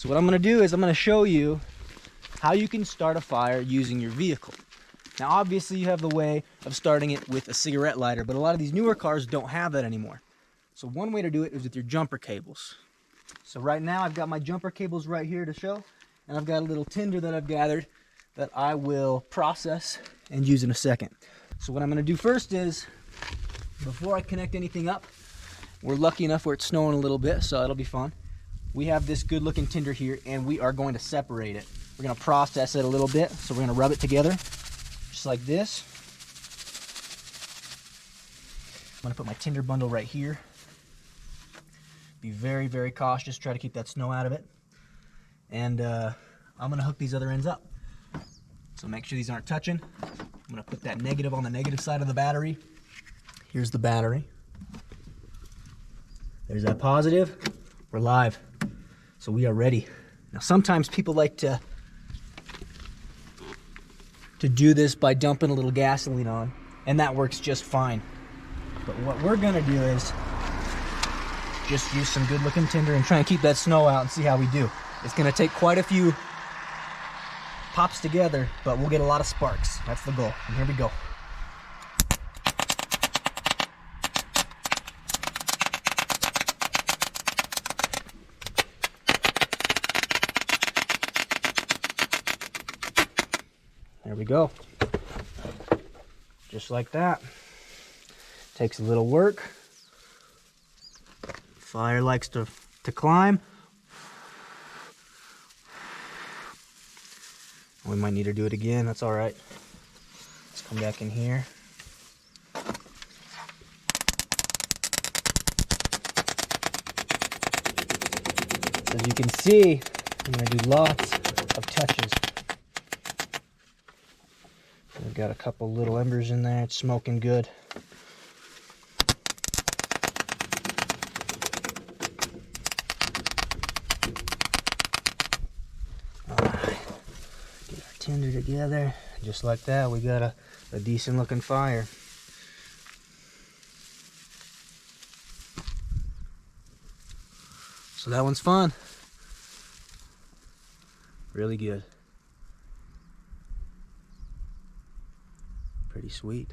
So what I'm going to do is I'm going to show you how you can start a fire using your vehicle. Now obviously you have the way of starting it with a cigarette lighter, but a lot of these newer cars don't have that anymore. So one way to do it is with your jumper cables. So right now I've got my jumper cables right here to show, and I've got a little tinder that I've gathered that I will process and use in a second. So what I'm going to do first is, before I connect anything up, we're lucky enough where it's snowing a little bit, so it'll be fun. We have this good looking tinder here, and we are going to separate it. We're going to process it a little bit, so we're going to rub it together, just like this. I'm going to put my tinder bundle right here. Be very, very cautious, try to keep that snow out of it. And I'm going to hook these other ends up. So make sure these aren't touching. I'm going to put that negative on the negative side of the battery. Here's the battery. There's that positive. We're live. So we are ready. Now sometimes people like to do this by dumping a little gasoline on, and that works just fine. But what we're gonna do is just use some good looking tinder and try and keep that snow out and see how we do. It's gonna take quite a few pops together, but we'll get a lot of sparks. That's the goal. And here we go. There we go. Just like that. Takes a little work. Fire likes to climb. We might need to do it again. That's all right. Let's come back in here. So as you can see, I'm going to do lots of touches. We've got a couple little embers in there. It's smoking good. Alright, get our tinder together. Just like that, we got a decent looking fire. So that one's fun. Really good. Pretty sweet.